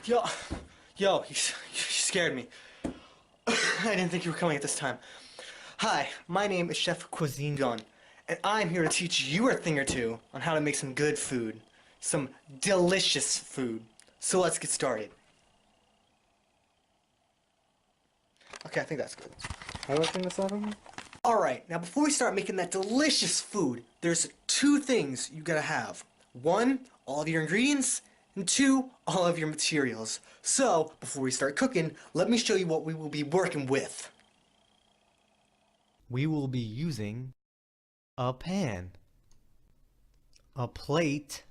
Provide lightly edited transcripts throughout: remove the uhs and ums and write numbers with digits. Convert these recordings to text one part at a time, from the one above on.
Yo, yo, you scared me. I didn't think you were coming at this time. Hi, my name is Chef Cuisine Gun, and I'm here to teach you a thing or two on how to make some good food. Some delicious food. So let's get started. Okay, I think that's good. How do I turn this off again? Alright, now before we start making that delicious food, there's two things you gotta have. One, all of your ingredients, and two, all of your materials. So, before we start cooking, let me show you what we will be working with. We will be using a pan, a plate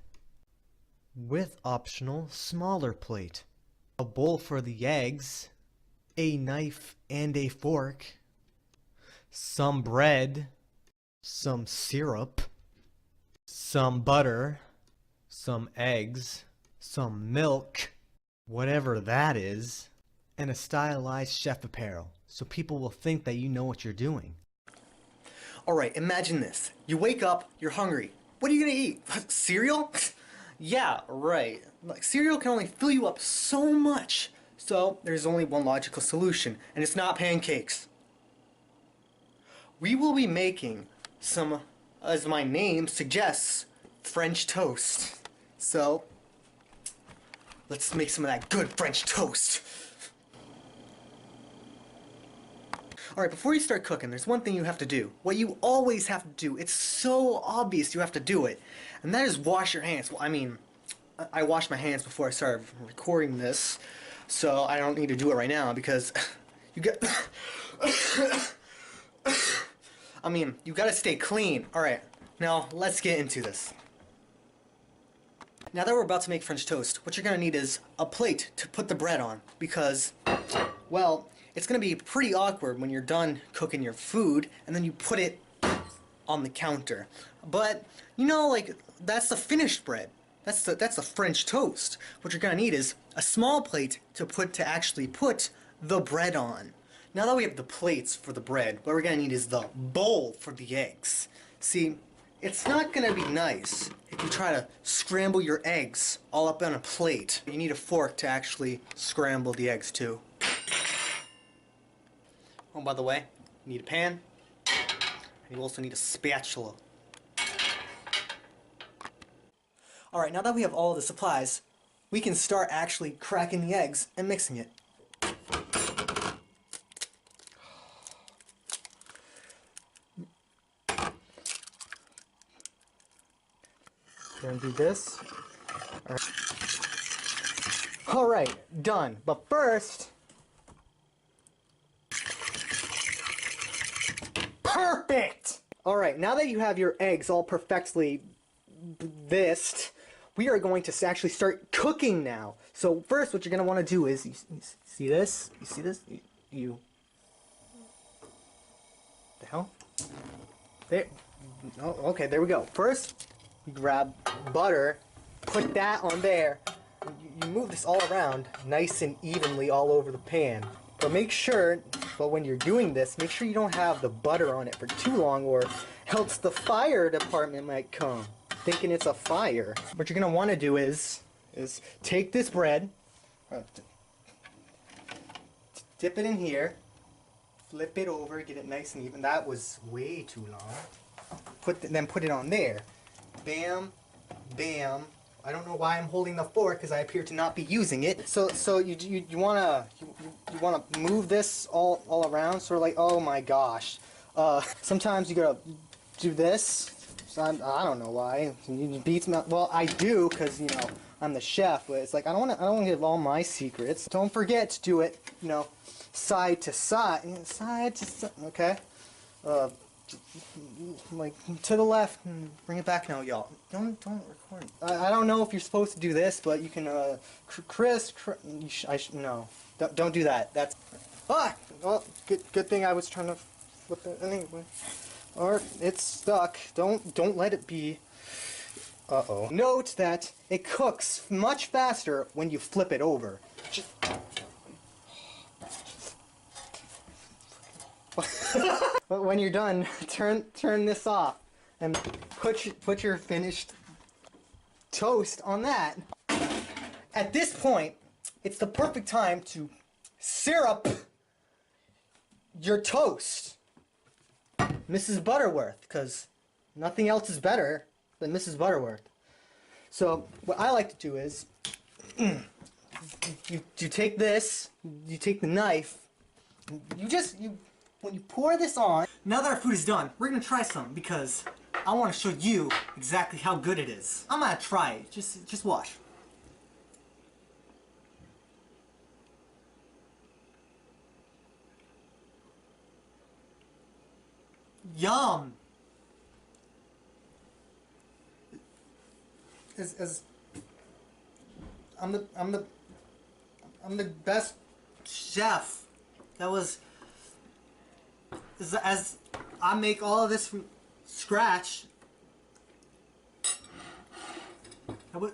with optional smaller plate, a bowl for the eggs, a knife and a fork, some bread, some syrup, some butter, some eggs, some milk, whatever that is, and a stylized chef apparel, so people will think that you know what you're doing. Alright, imagine this. You wake up, you're hungry. What are you gonna eat? Cereal? Yeah, right. Like, cereal can only fill you up so much. So, there's only one logical solution, and it's not pancakes. We will be making some, as my name suggests, French toast. So, let's make some of that good French toast. Alright, before you start cooking, there's one thing you have to do. What you always have to do. It's so obvious you have to do it. And that is wash your hands. Well, I mean, I washed my hands before I started recording this. So I don't need to do it right now because you get... I mean, you gotta stay clean. Alright, now let's get into this. Now that we're about to make French toast, what you're gonna need is a plate to put the bread on because, well, it's gonna be pretty awkward when you're done cooking your food and then you put it on the counter. But, you know, like, that's the finished bread. That's the French toast. What you're gonna need is a small plate to actually put the bread on. Now that we have the plates for the bread, what we're gonna need is the bowl for the eggs. See, it's not gonna be nice if you try to scramble your eggs all up on a plate. You need a fork to actually scramble the eggs too. Oh, by the way, you need a pan, and you also need a spatula. Alright, now that we have all of the supplies, we can start actually cracking the eggs and mixing it. Gonna do this. Alright, done. But first... Perfect! Alright, now that you have your eggs all perfectly this, we are going to actually start cooking now. So first what you're going to want to do is, you see this? You see this? You... The hell? There. Oh, okay, there we go. First, you grab butter, put that on there, and you move this all around nice and evenly all over the pan. But make sure, when you're doing this, make sure you don't have the butter on it for too long or else the fire department might come thinking it's a fire. What you're going to want to do is take this bread, dip it in here, flip it over, get it nice and even. That was way too long. Then put it on there. Bam, bam. I don't know why I'm holding the fork because I appear to not be using it. So you wanna move this all around, sort of like, oh my gosh. Sometimes you gotta do this. So I don't know why. It beats me. Well, I do because, you know, I'm the chef. But it's like I don't want to give all my secrets. Don't forget to do it, you know, side to side, okay. Like to the left and bring it back now, y'all. Don't record. I don't know if you're supposed to do this, but you can no. Don't do that. That's well, good thing I was trying to flip it anyway. Or it's stuck. Don't let it be. Uh-oh. Note that it cooks much faster when you flip it over. But when you're done, turn this off and put your finished toast on that. At this point, it's the perfect time to syrup your toast, Mrs. Butterworth, because nothing else is better than Mrs. Butterworth. So what I like to do is, you take this, you take the knife, when you pour this on. Now that our food is done, we're gonna try some because I want to show you exactly how good it is. I'm gonna try it. Just watch. Yum. I'm the best chef. That was as I make all of this from scratch. I would